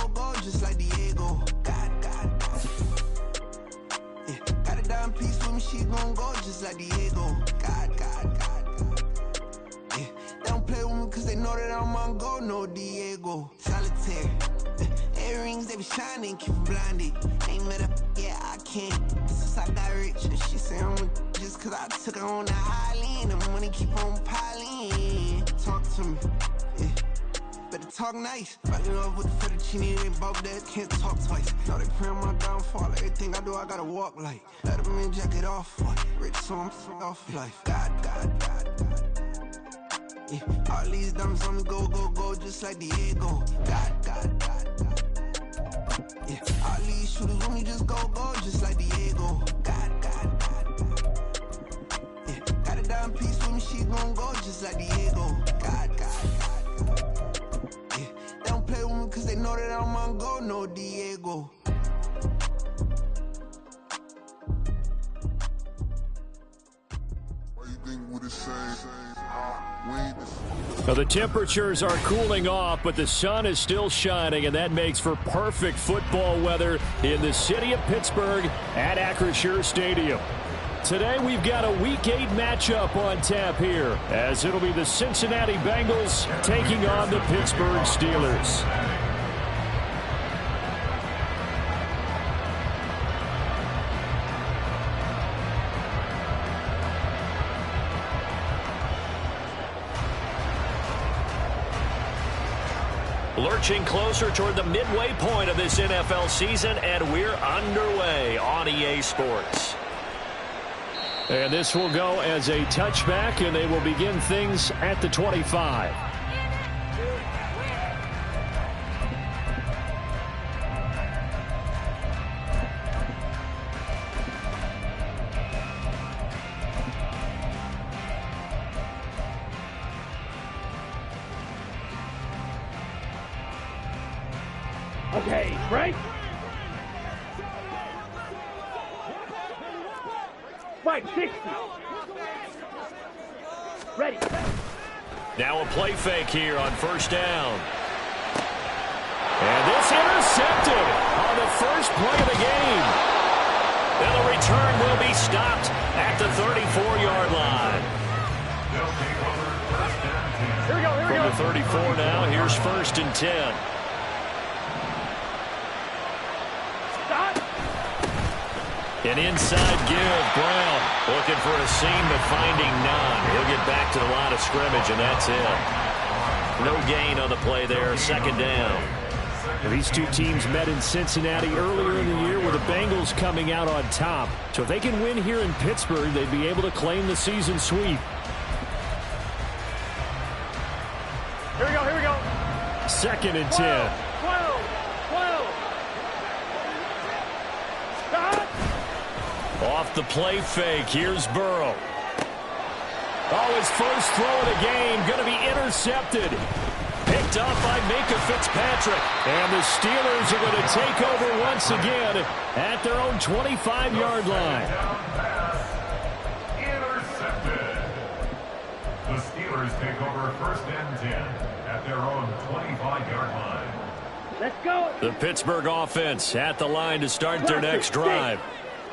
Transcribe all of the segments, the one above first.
go, just like Diego. God. Yeah, got a dime piece with me, she gon' go, just like Diego. God. Yeah, they don't play with me cause they know that I'm on go, no Diego. Solitaire. Earrings, they be shining, keep them blinded. Ain't met up, yeah, I can't. Since I got rich, and she say I'm just cause I took her on the island. The money keep on piling. Talk to me, yeah. Better talk nice. Fucking up with the fettuccine, they both dead, can't talk twice. Know they pray on my downfall, everything I do, I gotta walk like. Let them in, jacket off, rich, so I'm off life. God. Yeah, all these diamonds on me, go, just like Diego. God. Yeah, all these shooters with me just go, just like Diego. God. Yeah, got a dime piece with me, she gon' go, just like Diego. God. Yeah, they don't play with me cause they know that I'm on go, no Diego. What do you think would it say? Well, the temperatures are cooling off, but the sun is still shining, and that makes for perfect football weather in the city of Pittsburgh at Acrisure Stadium. Today, we've got a Week 8 matchup on tap here, as it'll be the Cincinnati Bengals taking on the Pittsburgh Steelers. Lurching closer toward the midway point of this NFL season, and we're underway on EA Sports. And this will go as a touchback, and they will begin things at the 25. Okay, break. Fight 60. Ready. Now a play fake here on first down. And this intercepted on the first play of the game. And the return will be stopped at the 34-yard line. Here we go. From the 34 now, here's 1st and 10. An inside give, Brown looking for a seam but finding none. He'll get back to the line of scrimmage, and that's it. No gain on the play there, 2nd down. These two teams met in Cincinnati earlier in the year with the Bengals coming out on top. So if they can win here in Pittsburgh, they'd be able to claim the season sweep. Here we go. 2nd and 10. 12. Stop. Off the play fake, here's Burrow. Oh, his first throw of the game going to be intercepted. Picked up by Minka Fitzpatrick. And the Steelers are going to take over once again at their own 25-yard line. Intercepted. The Steelers take over 1st and 10 at their own 25-yard line. Let's go. The Pittsburgh offense at the line to start their next drive.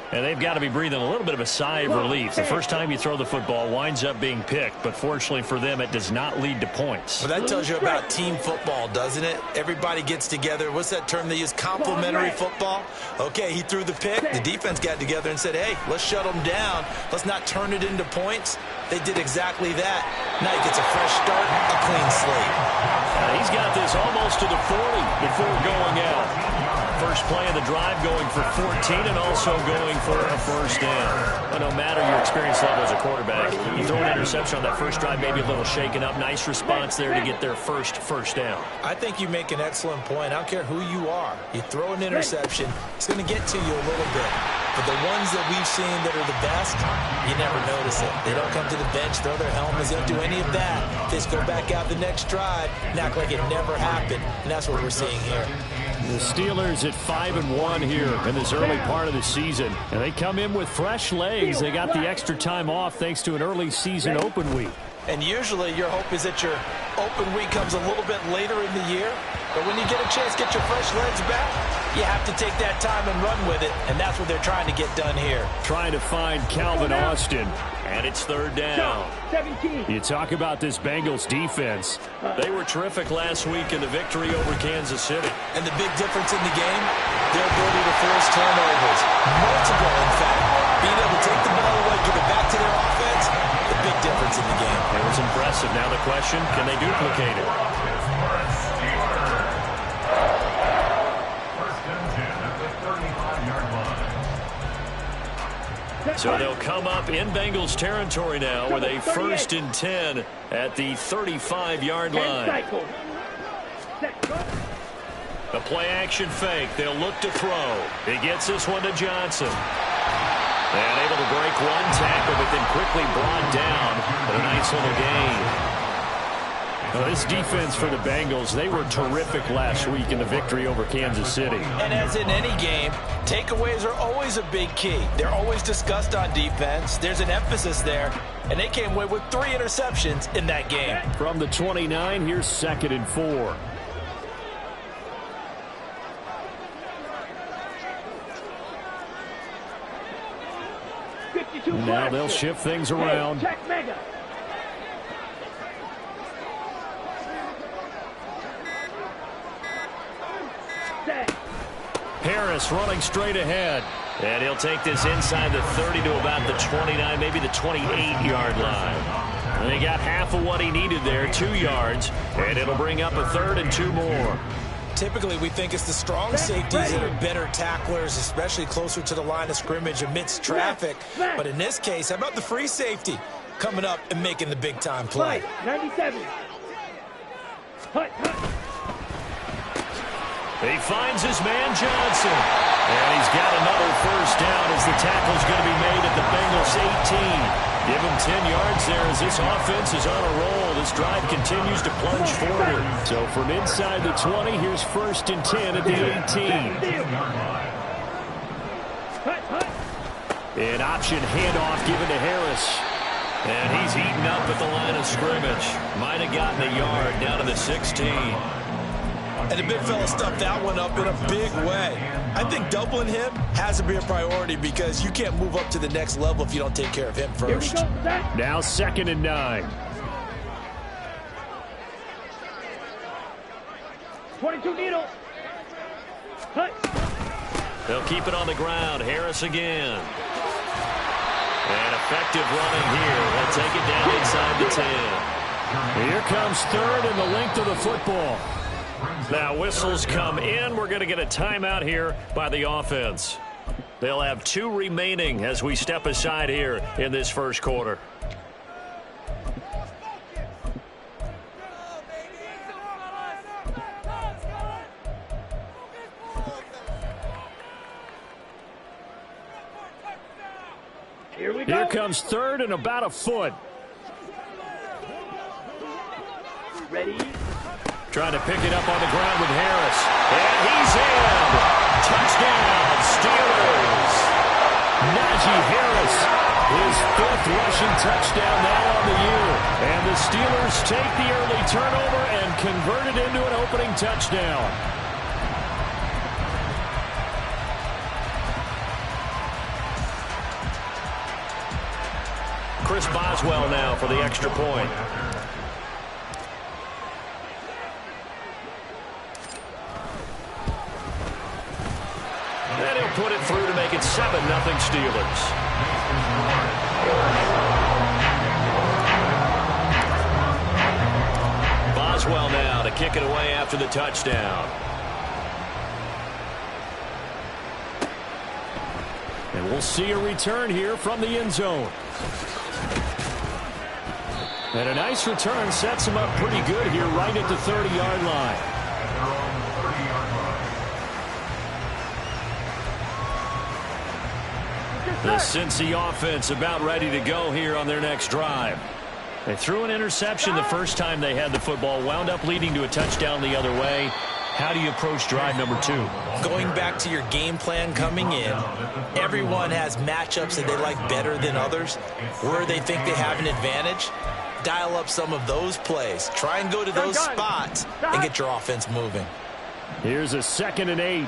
And they've got to be breathing a little bit of a sigh of relief. The first time you throw the football winds up being picked, but fortunately for them, it does not lead to points. Well, that tells you about team football, doesn't it? Everybody gets together. What's that term they use? Complementary football? Okay, he threw the pick. The defense got together and said, hey, let's shut them down. Let's not turn it into points. They did exactly that. Now he gets a fresh start, a clean slate. He's got this almost to the 40 before going out. First play of the drive going for 14 and also going for a 1st down. Well, no matter your experience level as a quarterback, you throw an interception on that first drive, maybe a little shaken up. Nice response there to get their first down. I think you make an excellent point. I don't care who you are. You throw an interception, it's going to get to you a little bit. But the ones that we've seen that are the best, you never notice it. They don't come to the bench, throw their helmets, they don't do any of that. They just go back out the next drive and act like it never happened. And that's what we're seeing here. The Steelers at 5-1 here in this early part of the season. And they come in with fresh legs. They got the extra time off thanks to an early season open week. And usually your hope is that your open week comes a little bit later in the year. But when you get a chance to get your fresh legs back, you have to take that time and run with it, and that's what they're trying to get done here. Trying to find Calvin Austin, and it's third down. 17. You talk about this Bengals defense. They were terrific last week in the victory over Kansas City. And the big difference in the game, their ability to force turnovers. Multiple, in fact. Being able to take the ball away, give it back to their offense, the big difference in the game. It was impressive. Now the question, can they duplicate it? So they'll come up in Bengals territory now with a 1st and 10 at the 35-yard line. A play-action fake. They'll look to throw. He gets this one to Johnson. And able to break one tackle, but then quickly brought down. But a nice little gain. Well, this defense for the Bengals, they were terrific last week in the victory over Kansas City. And as in any game, takeaways are always a big key. They're always discussed on defense. There's an emphasis there. And they came away with 3 interceptions in that game. From the 29, here's 2nd and 4. Now they'll shift things around. Check mega. Harris running straight ahead. And he'll take this inside the 30 to about the 29, maybe the 28-yard line. And he got half of what he needed there, 2 yards. And it'll bring up a 3rd and 2 more. Typically, we think it's the strong safeties that are better tacklers, especially closer to the line of scrimmage amidst traffic. But in this case, how about the free safety coming up and making the big-time play? 97. Hut. He finds his man Johnson. And he's got another 1st down as the tackle's going to be made at the Bengals 18. Give him 10 yards there as this offense is on a roll. This drive continues to plunge forward. So from inside the 20, here's 1st and 10 at the 18. An option handoff given to Harris. And he's eaten up at the line of scrimmage. Might have gotten a yard down to the 16. And the big fella stuffed that one up in a big way. I think doubling him has to be a priority because you can't move up to the next level if you don't take care of him first. Now 2nd and 9. 22 needle. Hut. They'll keep it on the ground. Harris again. And effective running here. They'll take it down inside the 10. Here comes 3rd and the length of the football. Now whistles come in. We're going to get a timeout here by the offense. They'll have 2 remaining as we step aside here in this 1st quarter. Here comes 3rd and about a foot. Ready? Trying to pick it up on the ground with Harris. And he's in. Touchdown, Steelers. Najee Harris, his 5th rushing touchdown now on the year. And the Steelers take the early turnover and convert it into an opening touchdown. Chris Boswell now for the extra point. And he'll put it through to make it 7-0 Steelers. Boswell now to kick it away after the touchdown. And we'll see a return here from the end zone. And a nice return sets him up pretty good here right at the 30-yard line. The Cincy offense about ready to go here on their next drive. They threw an interception the first time they had the football, wound up leading to a touchdown the other way. How do you approach drive number 2? Going back to your game plan coming in, everyone has matchups that they like better than others, where they think they have an advantage. dial up some of those plays. Try and go to those spots and get your offense moving. Here's a 2nd and 8.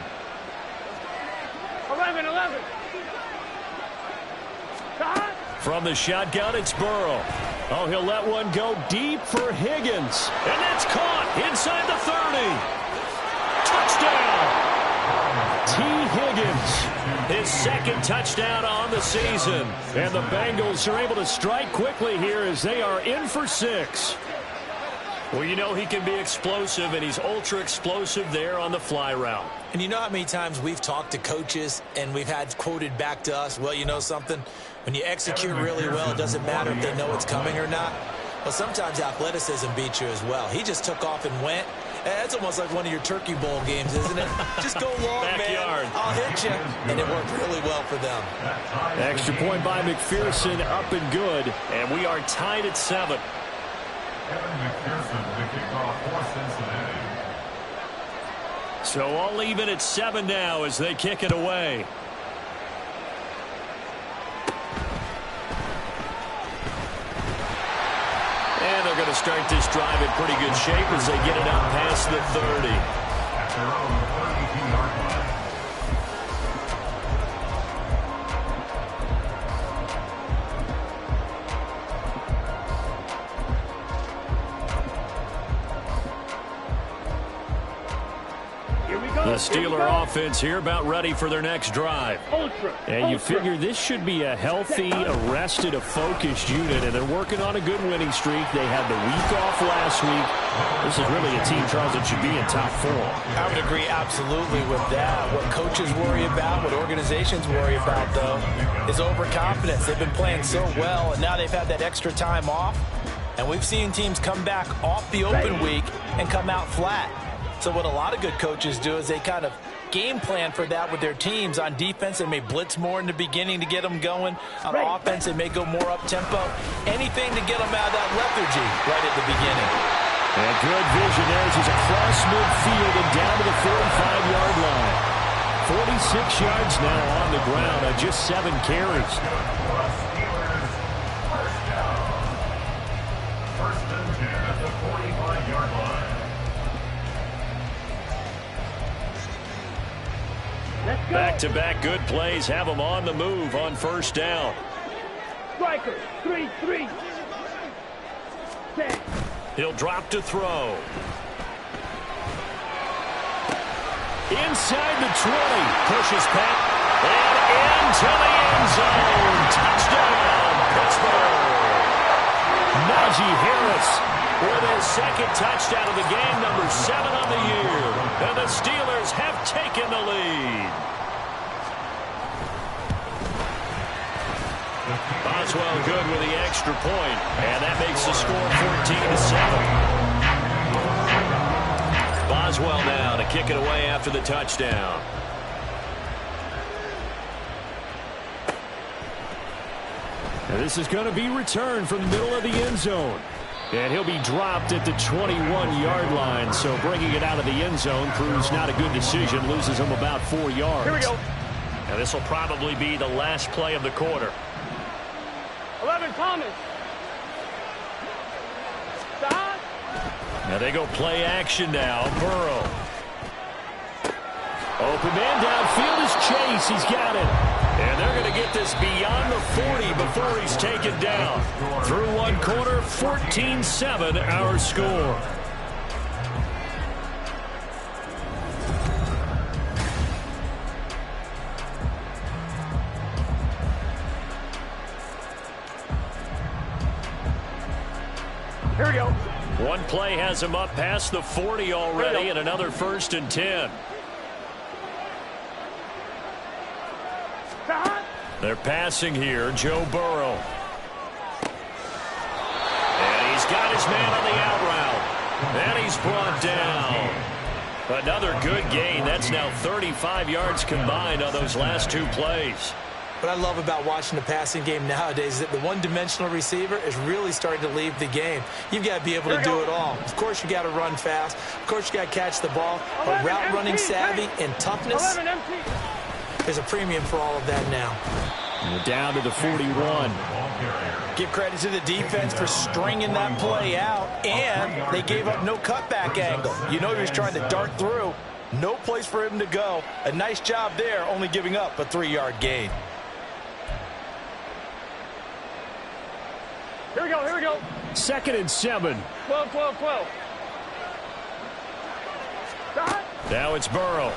11. From the shotgun, it's Burrow. Oh, he'll let one go deep for Higgins. And that's caught inside the 30. Touchdown. T. Higgins, his 2nd touchdown on the season. And the Bengals are able to strike quickly here as they are in for 6. Well, you know he can be explosive, and he's ultra explosive there on the fly route. And you know how many times we've talked to coaches and we've had quoted back to us, well, you know something? When you execute really well, it doesn't matter if they know it's coming or not. Well, sometimes athleticism beats you as well. He just took off and went. That's almost like one of your Turkey Bowl games, isn't it? Just go long, Backyard. man. I'll hit you. And it worked really well for them. Extra point by McPherson, up and good. And we are tied at 7. Kevin McPherson to kick off for Cincinnati. So all even at 7 now as they kick it away. And they're going to start this drive in pretty good shape as they get it out past the 30. At their own 32-yard line. The Steeler offense here about ready for their next drive. And you figure this should be a healthy, arrested, a focused unit, and they're working on a good winning streak. They had the week off last week. This is really a team, Charles, that should be in top 4. I would agree absolutely with that. What coaches worry about, what organizations worry about, though, is overconfidence. They've been playing so well, and now they've had that extra time off. And we've seen teams come back off the open week and come out flat. So what a lot of good coaches do is they kind of game plan for that with their teams. On defense, they may blitz more in the beginning to get them going. On offense, they may go more up-tempo. Anything to get them out of that lethargy right at the beginning. And good vision there as he's across midfield and down to the 45-yard line. 46 yards now on the ground on just 7 carries. First and 10 at the 45-yard line. Back-to-back good plays have them on the move on first down. Striker, 3-3. 10. He'll drop to throw. Inside the 20. Pushes back. And into the end zone. Touchdown, Pittsburgh. Najee Harris with his 2nd touchdown of the game, number 7 on the year. And the Steelers have taken the lead. Boswell good with the extra point, and that makes the score 14-7. Boswell now to kick it away after the touchdown. And this is going to be returned from the middle of the end zone. And he'll be dropped at the 21-yard line, so bringing it out of the end zone proves not a good decision, loses him about 4 yards. Here we go. Now this will probably be the last play of the quarter. 11, Thomas. Stop. Now they go play action now. Burrow. Open man downfield is Chase. He's got it. And they're going to get this beyond the 40 before he's taken down. Through one quarter, 14-7 our score. Here we go. One play has him up past the 40 already, and another 1st and 10. They're passing here, Joe Burrow. And he's got his man on the out route. And he's brought down. Another good gain. That's now 35 yards combined on those last 2 plays. What I love about watching the passing game nowadays is that the one-dimensional receiver is really starting to leave the game. You've got to be able to do it all. Of course, you got to run fast. Of course, you got to catch the ball. But route running savvy and toughness, there's a premium for all of that now. And down to the 41. Give credit to the defense for stringing that play out, and they gave up no cutback angle. You know he was trying to dart through. No place for him to go. A nice job there, only giving up a 3-yard gain. Here we go, here we go. 2nd and 7. 12, 12, 12. Stop. Now it's Burrow.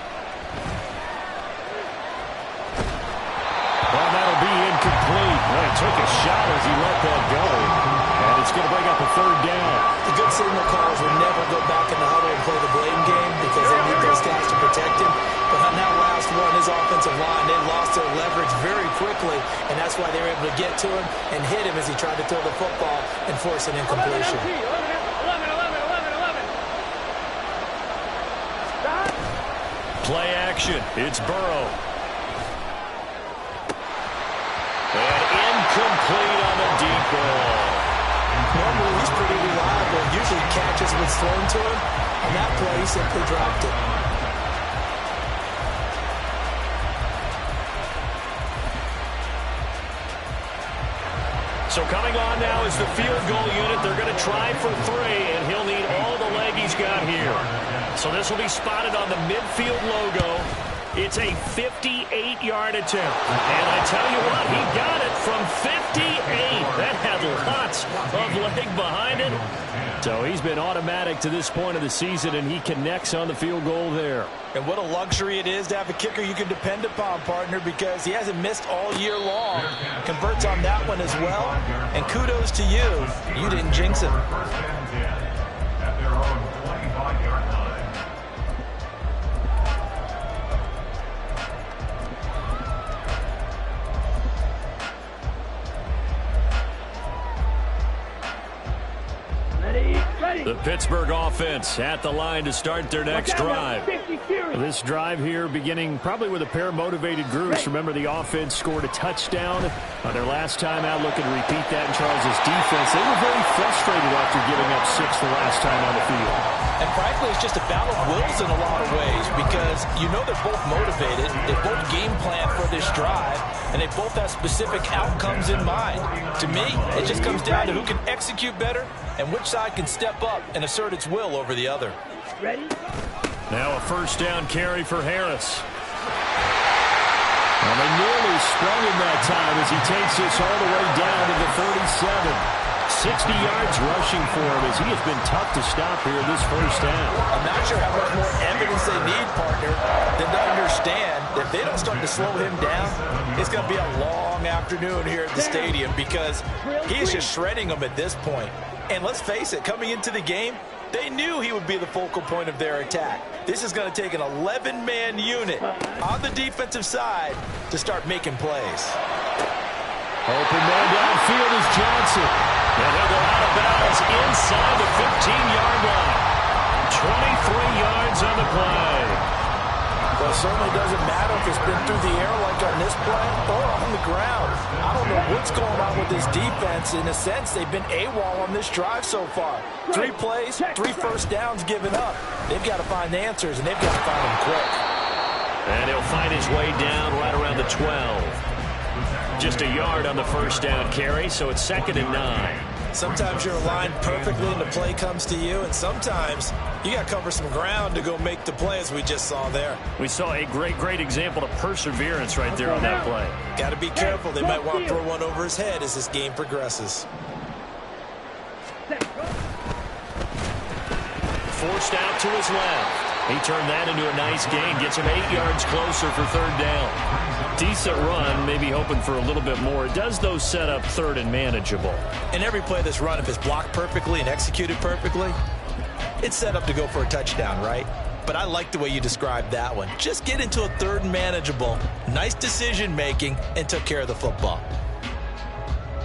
Well, that'll be incomplete. Boy, he took a shot as he let that go. And it's going to bring up a 3rd down. The good signal callers will never go back in the huddle and play the blame game because they need those guys to protect him. But on that last one, his offensive line, they lost their leverage very quickly, and that's why they were able to get to him and hit him as he tried to throw the football and force an incompletion. 11. Stop. Play action. It's Burrow. And incomplete on the deep ball. Normally, he's pretty reliable. Usually catches what's thrown to him. On that play, he simply dropped it. So coming on now is the field goal unit. They're going to try for 3, and he'll need all the leg he's got here. So this will be spotted on the midfield logo. It's a 58-yard attempt. And I tell you what, he got it from 58. That had lots of leg behind it. So he's been automatic to this point of the season, and he connects on the field goal there. And what a luxury it is to have a kicker you can depend upon, partner, because he hasn't missed all year long. Converts on that one as well. And kudos to you. You didn't jinx him. First and 10 at their own 25-yard line. The Pittsburgh offense at the line to start their next drive. This drive here beginning probably with a pair of motivated groups. Remember, the offense scored a touchdown on their last time out. Looking to repeat that in Charles' defense. They were very frustrated after giving up 6 the last time on the field. And frankly, it's just a battle of wills in a lot of ways because you know they're both motivated. They both game plan for this drive, and they both have specific outcomes in mind. To me, it just comes down to who can execute better and which side can step up and assert its will over the other. Ready? Now a first down carry for Harris. Well, they nearly sprung him that time as he takes this all the way down to the 37. 60 yards rushing for him as he has been tough to stop here this first down. I'm not sure how much more evidence they need, partner, than to understand that if they don't start to slow him down, it's going to be a long afternoon here at the stadium because he is just shredding them at this point. And let's face it, coming into the game, they knew he would be the focal point of their attack. This is going to take an 11-man unit on the defensive side to start making plays. Open man downfield is Johnson. And he'll go out of bounds inside the 15-yard line. 23 yards on the play. Well, it certainly doesn't matter if it's been through the air like on this play or on the ground. I don't know what's going on with this defense. In a sense, they've been AWOL on this drive so far. 3 plays, 3 first downs given up. They've got to find the answers, and they've got to find them quick. And he'll find his way down right around the 12. Just a yard on the first down carry, so it's 2nd and 9. Sometimes you're aligned perfectly and the play comes to you, and sometimes you got to cover some ground to go make the play, as we just saw there. We saw a great example of perseverance right there on that play. Got to be careful. They might want to throw one over his head as this game progresses. Forced out to his left. He turned that into a nice gain. Gets him 8 yards closer for 3rd down. Decent run, maybe hoping for a little bit more. It does, though, set up 3rd and manageable. And every play that's run, if it's blocked perfectly and executed perfectly, it's set up to go for a touchdown, right? But I like the way you described that one. Just get into a 3rd and manageable, nice decision-making, and took care of the football.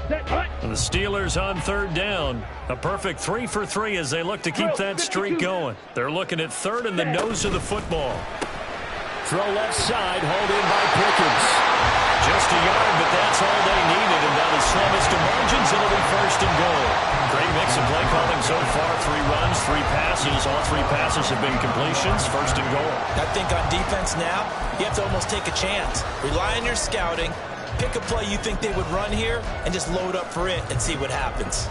And the Steelers on 3rd down. A perfect 3 for 3 as they look to keep that streak going. They're looking at 3rd and the nose of the football. Throw left side, hauled in by Pickens. Just a yard, but that's all they needed. And that is slimmest of margins. It'll be 1st and goal. Great mix of play calling so far. 3 runs, 3 passes. All 3 passes have been completions. 1st and goal. I think on defense now, you have to almost take a chance. Rely on your scouting. Pick a play you think they would run here and just load up for it and see what happens.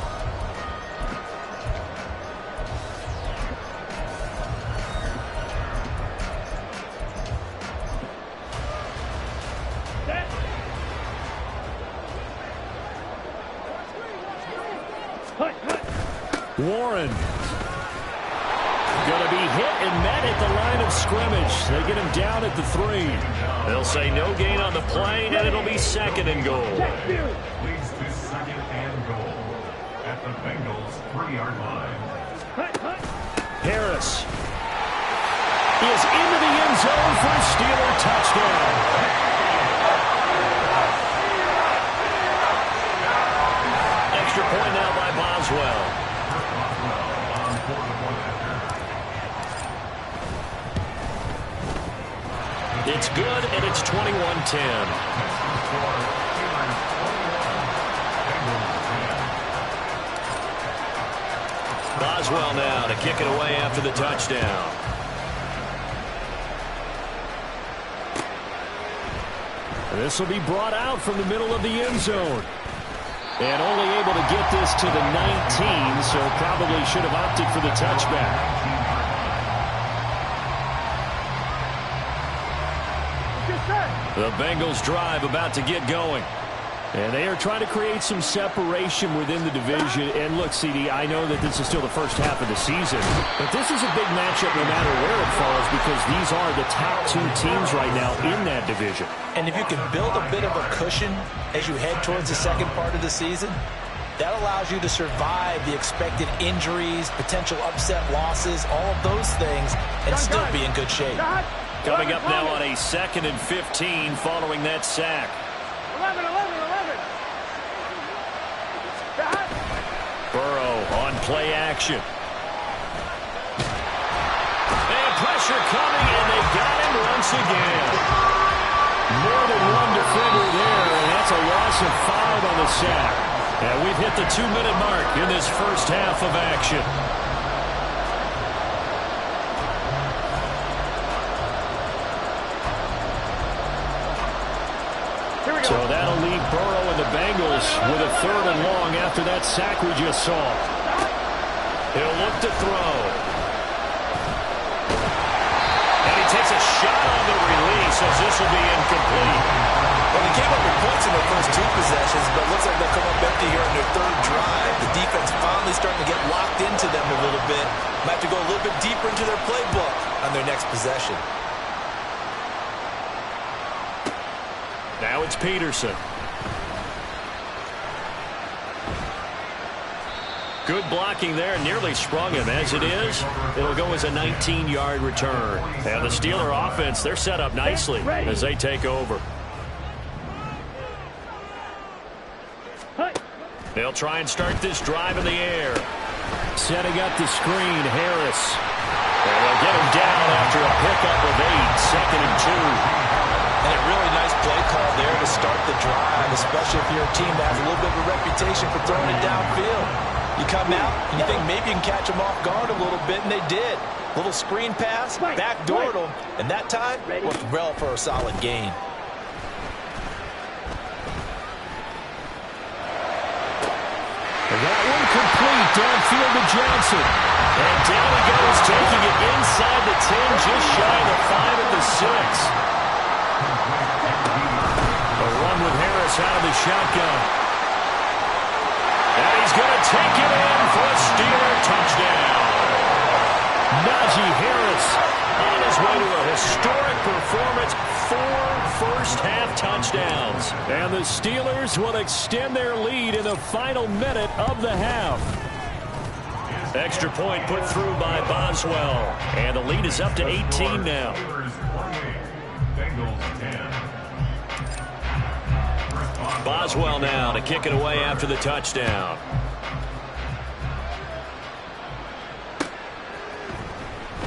Warren. Going to be hit and met at the line of scrimmage. They get him down at the 3. They'll say no gain on the play, and it'll be 2nd and goal. Leads to 2nd and goal at the Bengals' 3-yard line. Harris is into the end zone for a Steeler touchdown. Extra point now by Boswell. It's good, and it's 21-10. Boswell now to kick it away after the touchdown. This will be brought out from the middle of the end zone. And only able to get this to the 19, so probably should have opted for the touchback. The Bengals drive about to get going. And they are trying to create some separation within the division. And look, CD, I know that this is still the first half of the season, but this is a big matchup no matter where it falls because these are the top 2 teams right now in that division. And if you can build a bit of a cushion as you head towards the second part of the season, that allows you to survive the expected injuries, potential upset losses, all of those things, and still be in good shape. Coming up now on a 2nd and 15 following that sack. 11. Burrow on play action. And pressure coming, and they got him once again. More than one defender there, and that's a loss of 5 on the sack. And we've hit the 2-minute mark in this first half of action. So that'll leave Burrow and the Bengals with a 3rd and long after that sack we just saw. He'll look to throw. And he takes a shot on the release as this will be incomplete. Well, they came up with points in their first 2 possessions, but it looks like they'll come up empty here on their 3rd drive. The defense finally starting to get locked into them a little bit. Might have to go a little bit deeper into their playbook on their next possession. Now it's Peterson. Good blocking there, nearly sprung him. As it is, it'll go as a 19-yard return. And the Steeler offense, they're set up nicely as they take over. They'll try and start this drive in the air. Setting up the screen, Harris. And they'll get him down after a pickup of 8, 2nd and 2. And a really nice play call there to start the drive, especially if you're a team that has a little bit of a reputation for throwing it downfield. You come out and you think maybe you can catch them off guard a little bit, and they did. Little screen pass, backdoored them, and that time worked well for a solid gain. And that one complete downfield to Johnson. And down he goes, taking it inside the 10, just shy of the 5 at the 6. A run with Harris out of the shotgun. And he's going to take it in for a Steeler touchdown. Najee Harris on his way to a historic performance, 4 first-half touchdowns. And the Steelers will extend their lead in the final minute of the half. Extra point put through by Boswell. And the lead is up to 18 now. Boswell now to kick it away after the touchdown.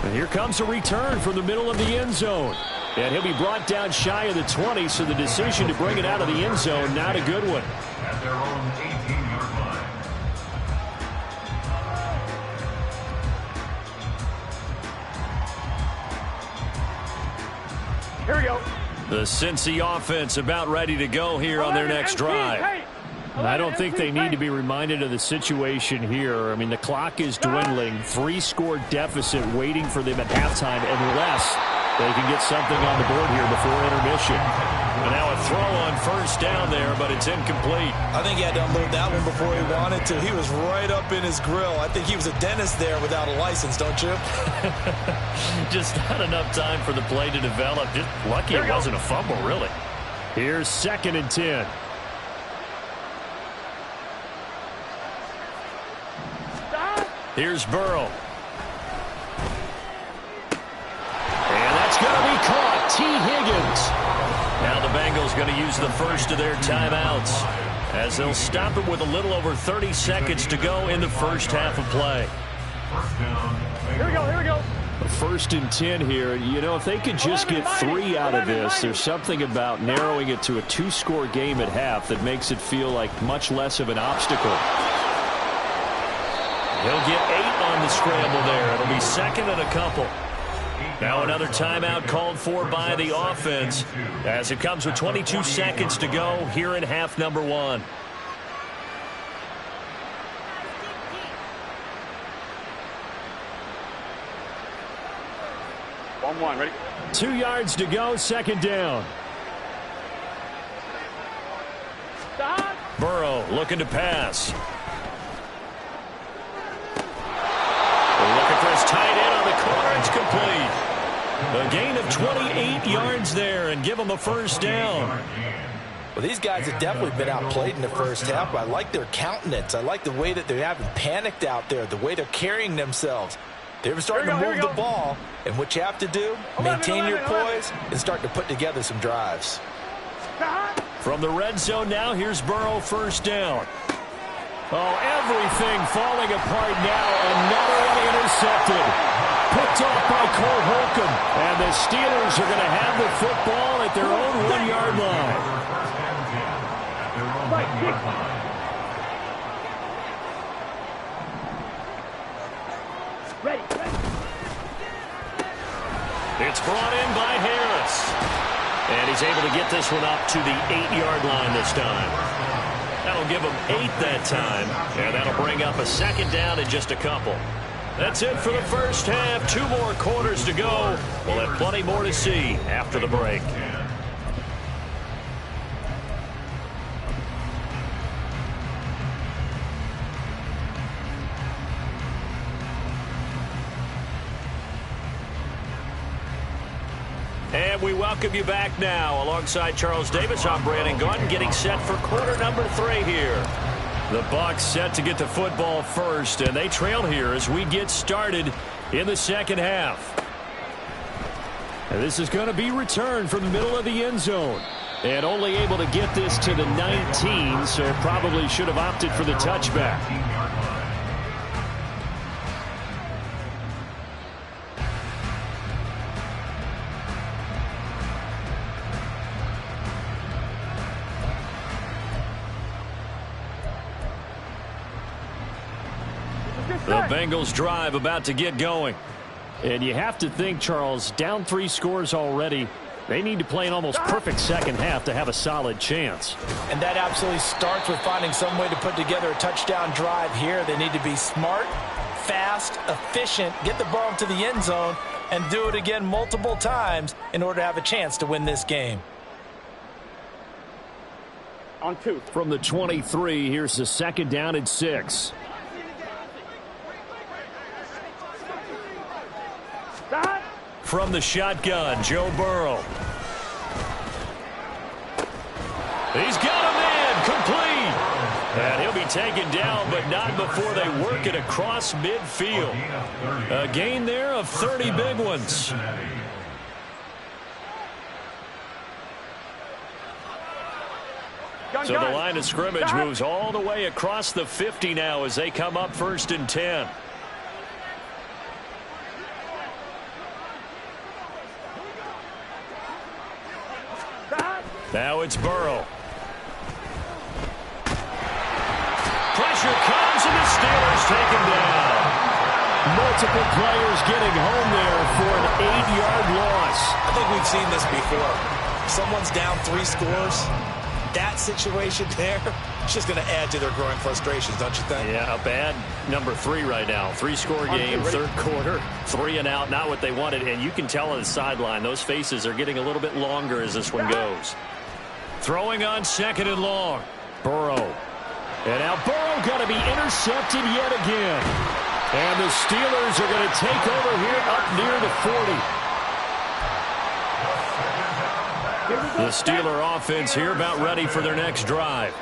And here comes a return from the middle of the end zone. And he'll be brought down shy of the 20, so the decision to bring it out of the end zone, not a good one. At their own 18-yard line. Here we go. The Cincy offense about ready to go here on their next drive. I don't think they need to be reminded of the situation here. I mean, the clock is dwindling. 3-score deficit waiting for them at halftime unless they can get something on the board here before intermission. And now a throw on first down there, but it's incomplete. I think he had to unload that one before he wanted to. He was right up in his grill. I think he was a dentist there without a license, don't you? Just not enough time for the play to develop. Just lucky it wasn't a fumble, really. Here's 2nd and 10. Here's Burrow. And that's going to be caught. T. Higgins. Now the Bengals going to use the first of their timeouts as they'll stop it with a little over 30 seconds to go in the first half of play. Here we go. 1st and 10 here. You know, if they could just get 3 out of this, there's something about narrowing it to a 2-score game at half that makes it feel like much less of an obstacle. He'll get 8 on the scramble there. It'll be 2nd and a couple. Now another timeout called for by the offense as it comes with 22 seconds to go here in half number 1. Ready? 2 yards to go, 2nd down. Stop. Burrow looking to pass. They're looking for his tight end on the corner. It's complete. A gain of 28 yards there and give them a first down. Well, these guys have definitely been outplayed in the first half, but I like their countenance. I like the way that they haven't panicked out there, the way they're carrying themselves. They're starting to move the ball, and what you have to do, maintain your poise and start to put together some drives. From the red zone now, here's Burrow, first down. Oh, everything falling apart now. Another one intercepted. Picked off by Cole Holcomb. And the Steelers are going to have the football at their own 1-yard line. Ready. It's brought in by Harris. And he's able to get this one up to the 8-yard line this time. That'll give him 8 that time. And that'll bring up a 2nd down in just a couple. That's it for the first half. 2 more quarters to go. We'll have plenty more to see after the break. And we welcome you back now. Alongside Charles Davis, I'm Brandon Gaudin, getting set for quarter number 3 here. The Bucs set to get the football first, and they trail here as we get started in the second half. And this is going to be returned from the middle of the end zone. And only able to get this to the 19, so probably should have opted for the touchback. The Bengals drive about to get going. And you have to think, Charles, down 3 scores already. They need to play an almost perfect second half to have a solid chance. And that absolutely starts with finding some way to put together a touchdown drive here. They need to be smart, fast, efficient, get the ball into the end zone, and do it again multiple times in order to have a chance to win this game. On 2. From the 23, here's the 2nd down and 6. Stop. From the shotgun, Joe Burrow. He's got a man, complete. And he'll be taken down, but not before they work it across midfield. A gain there of 30 big ones. So the line of scrimmage moves all the way across the 50 now as they come up 1st and 10. Now it's Burrow. Pressure comes, and the Steelers take him down. Multiple players getting home there for an 8-yard loss. I think we've seen this before. someone's down 3 scores, that situation there, it's just going to add to their growing frustrations, don't you think? Yeah, a bad number 3 right now. 3-score game, third quarter, 3 and out, not what they wanted. And you can tell on the sideline, those faces are getting a little bit longer as this one goes. Throwing on 2nd and long. Burrow. And now Burrow going to be intercepted yet again. And the Steelers are going to take over here up near the 40. The Steeler offense here about ready for their next drive.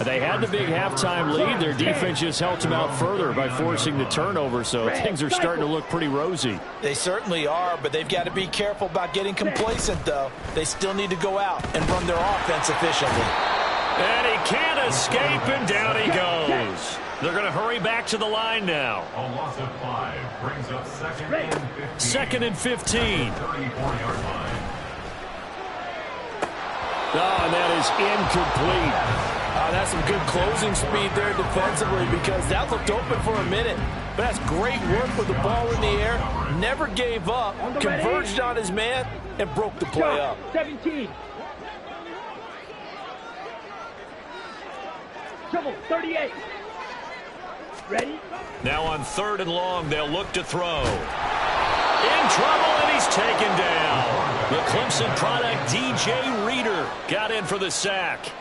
They had the big halftime lead. Their defense just helped them out further by forcing the turnover, so things are starting to look pretty rosy. They certainly are, but they've got to be careful about getting complacent, though. They still need to go out and run their offense efficiently. And he can't escape, and down he goes. They're going to hurry back to the line now. A loss of 5 brings up 2nd and 15. 34-yard line. Oh, and that is incomplete. That's some good closing speed there defensively because that looked open for a minute. But that's great work with the ball in the air. Never gave up, converged on his man, and broke the play up. 17. Trouble, 38. Ready? Now on 3rd and long, they'll look to throw. In trouble, and he's taken down. The Clemson product, DJ Reader, got in for the sack.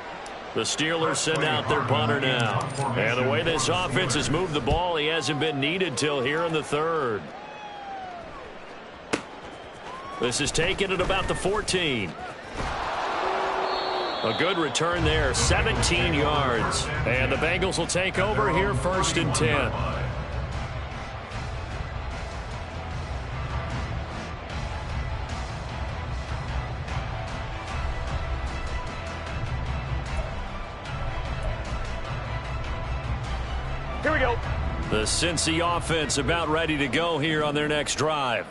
The Steelers send out their punter now. And the way this offense has moved the ball, he hasn't been needed till here in the 3rd. This is taken at about the 14. A good return there, 17 yards. And the Bengals will take over here 1st and 10. Here we go. The Cincy offense about ready to go here on their next drive.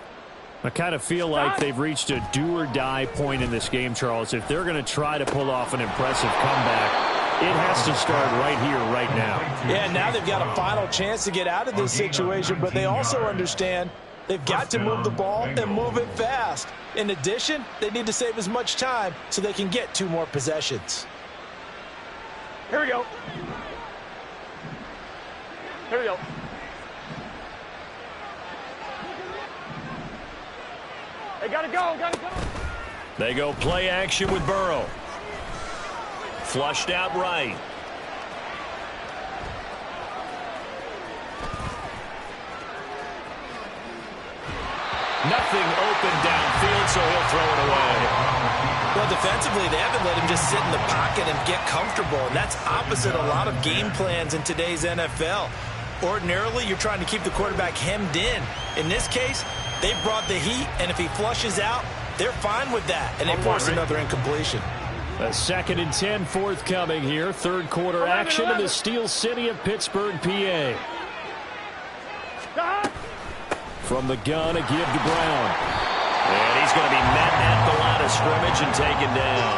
I kind of feel like they've reached a do-or-die point in this game, Charles. If they're going to try to pull off an impressive comeback, it has to start right here, right now. Yeah, now they've got a final chance to get out of this situation, but they also understand they've got to move the ball and move it fast. In addition, they need to save as much time so they can get 2 more possessions. Here we go. Here we go. They gotta go, gotta go. They go play action with Burrow. Flushed out right. Nothing open downfield, so he'll throw it away. Well, defensively, they haven't let him just sit in the pocket and get comfortable, and that's opposite a lot of game plans in today's NFL. Ordinarily, you're trying to keep the quarterback hemmed in. In this case, they brought the heat, and if he flushes out, they're fine with that, and they force another incompletion. A 2nd and 10 forthcoming here. 3rd quarter action in the Steel City of Pittsburgh, PA. From the gun, a give to Brown. And he's going to be met at the line of scrimmage and taken down.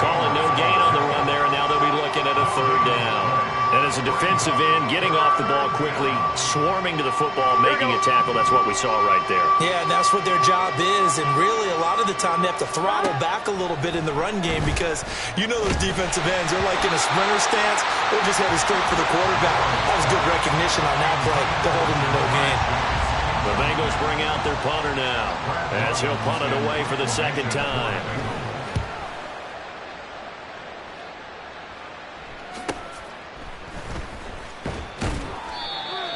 Calling no gain on the run there, and now they'll be looking at a 3rd down. And as a defensive end, getting off the ball quickly, swarming to the football, making a tackle, that's what we saw right there. Yeah, and that's what their job is, and really a lot of the time they have to throttle back a little bit in the run game because you know those defensive ends, they're like in a sprinter stance, they're just headed straight for the quarterback. That was good recognition on that play to hold him to no gain. The Bengals bring out their punter now as he'll punt it away for the 2nd time.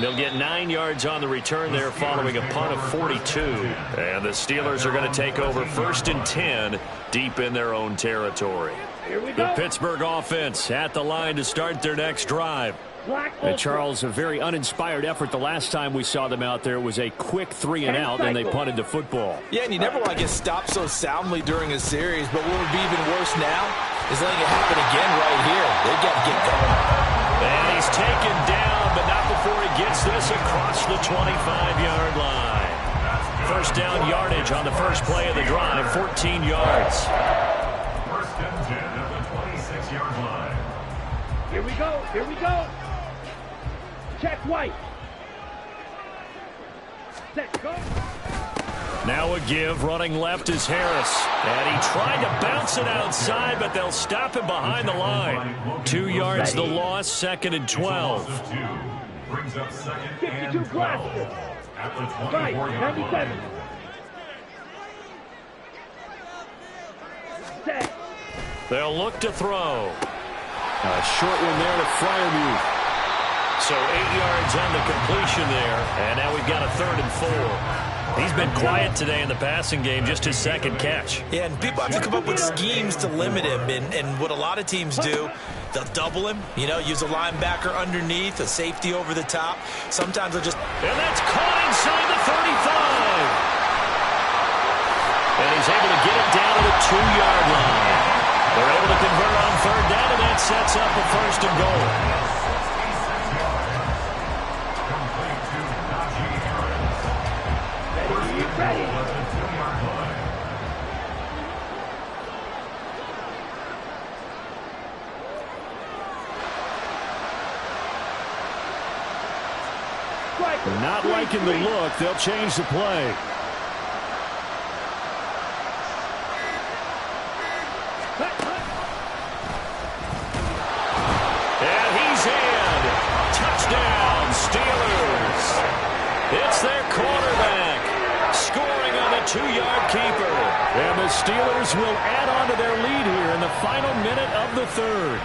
They'll get 9 yards on the return there following a punt of 42. And the Steelers are going to take over 1st and 10 deep in their own territory. The Pittsburgh offense at the line to start their next drive. And Charles, a very uninspired effort. The last time we saw them out there was a quick 3 and out, and they punted the football. Yeah, and you never want to get stopped so soundly during a series, but what would be even worse now is letting it happen again right here. They've got to get going. And he's taken down, but not before he gets this across the 25-yard line. 1st down yardage on the first play of the drive, 14 yards. 1st and 10 at the 26-yard line. Here we go, here we go. Check White. Set, go. Now a give. Running left is Harris. And he tried to bounce it outside, but they'll stop him behind the line. 2 yards the loss, 2nd and 12. Brings up 2nd and 12 at the 24-yard line. They'll look to throw. A short one there to Freiermuth. So 8 yards on the completion there. And now we've got a 3rd and 4. He's been quiet today in the passing game, just his 2nd catch. Yeah, and people have to come up with schemes to limit him. And what a lot of teams do, they'll double him, use a linebacker underneath, a safety over the top. Sometimes they'll just... And that's caught inside the 35. And he's able to get it down to the 2-yard line. They're able to convert on 3rd down, and that sets up a 1st and goal. Not liking the look. They'll change the play. And he's in. Touchdown, Steelers. It's their quarterback scoring on the 2-yard keeper. And the Steelers will add on to their lead here in the final minute of the 3rd.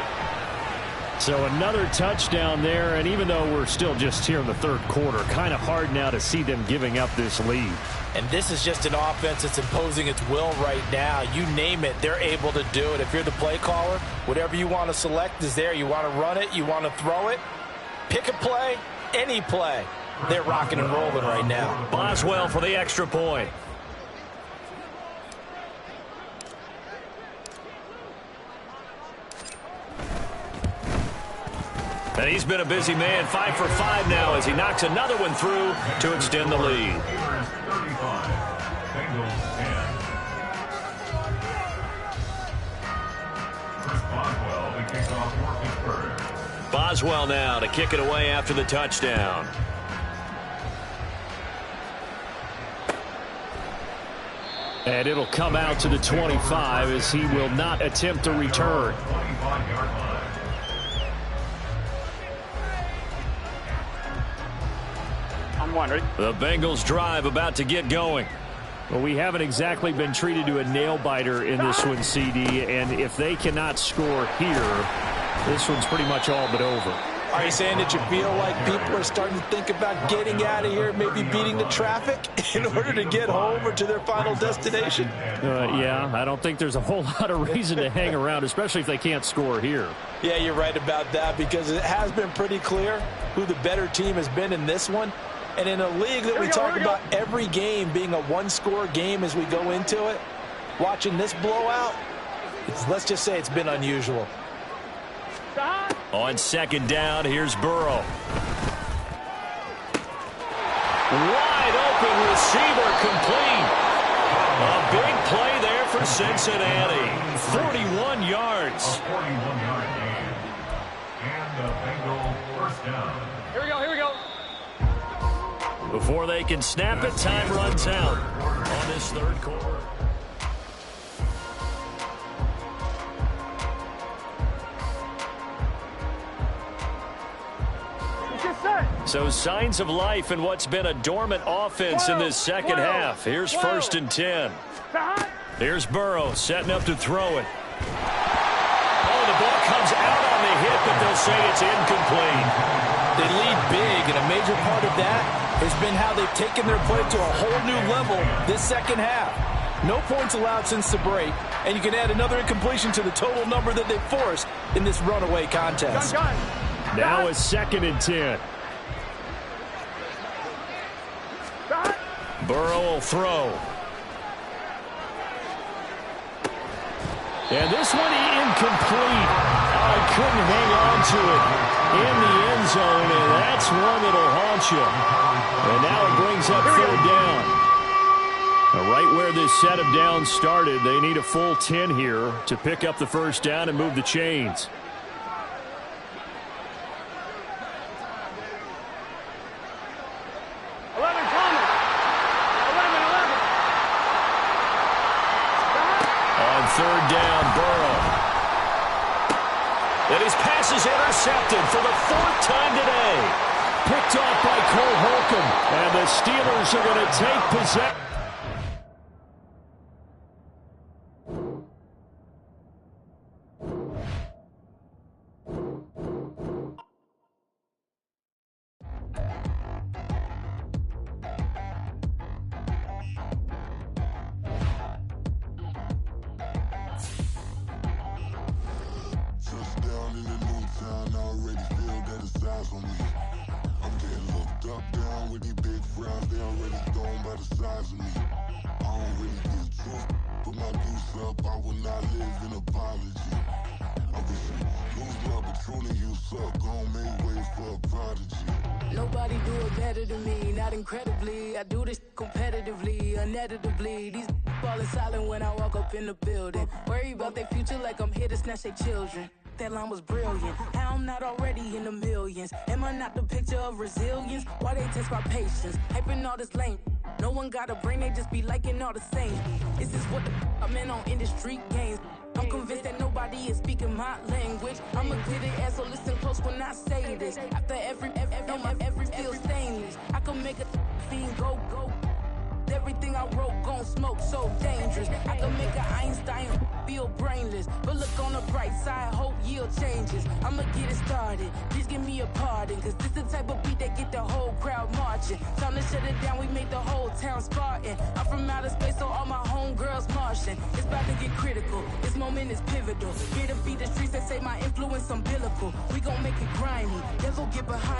So another touchdown there, and even though we're still just here in the 3rd quarter, kind of hard now to see them giving up this lead. And this is just an offense that's imposing its will right now. You name it, they're able to do it. If you're the play caller, whatever you want to select is there. You want to run it, you want to throw it, pick a play, any play. They're rocking and rolling right now. Boswell for the extra point. And he's been a busy man, 5 for 5 now as he knocks another one through to extend the lead. Boswell now to kick it away after the touchdown. And it'll come out to the 25 as he will not attempt to return. The Bengals drive about to get going. Well, we haven't exactly been treated to a nail-biter in this one, CD, and if they cannot score here, this one's pretty much all but over. Are you saying that you feel like people are starting to think about getting out of here, maybe beating the traffic in order to get home or to their final destination? Yeah, I don't think there's a whole lot of reason to hang around, especially if they can't score here. Yeah, you're right about that because it has been pretty clear who the better team has been in this one. And in a league that we talk about every game being a one-score game as we go into it, watching this blowout, let's just say it's been unusual. On 2nd down, here's Burrow. Wide open receiver complete. A big play there for Cincinnati. 41 yards. A 41-yard gain. And the Bengal 1st down. Here we go, here we go. Before they can snap it, time runs out on this 3rd quarter. So signs of life in what's been a dormant offense in this 2nd half. Here's 1st and 10. Here's Burrow setting up to throw it. Oh, the ball comes out on the hit, but they'll say it's incomplete. They lead big, and a major part of that has been how they've taken their play to a whole new level this 2nd half. No points allowed since the break, and you can add another incompletion to the total number that they've forced in this runaway contest. Now it's 2nd and 10. Burrow will throw. And this one incomplete. I couldn't hang on to it in the end zone, and that's one that'll haunt you. And now it brings up 3rd down. Now, right where this set of downs started, they need a full 10 here to pick up the 1st down and move the chains. third down, Burrow. And his pass is intercepted for the fourth time today. Picked off by Cole Holcomb. And the Steelers are going to take possession. Touchdown in the new town, I already feel that it's eyes on me. I'm getting looked up, down with these big frowns, they already thrown by the size of me. I don't really get truth, put my goose up, I will not live in apology. I wish you lose love, but truly you suck, gon' make way for a prodigy. Nobody do it better than me, not incredibly. I do this competitively, uneditably. These falling silent when I walk up in the building. Worry about their future like I'm here to snatch their children. That line was brilliant. How I'm not already in the millions? Am I not the picture of resilience? Why they test my patience? Hyping all this lame. No one got a brain, they just be liking all the same. This is what the I'm in on industry games. I'm convinced that nobody is speaking my language. I'm a good ass, so listen close when I say this. After every feel stainless. I can make a fiend go. Everything I wrote gon' smoke so dangerous. I can make an Einstein feel brainless. But look on the bright side, hope yield changes. I'ma get it started, please give me a pardon. Cause this the type of beat that get the whole crowd marching. Time to shut it down, we made the whole town Spartan. I'm from outer space, so all my homegirls Martian. It's about to get critical, this moment is pivotal. Here to beat the streets that say my influence umbilical. We gon' make it grimy, never get behind.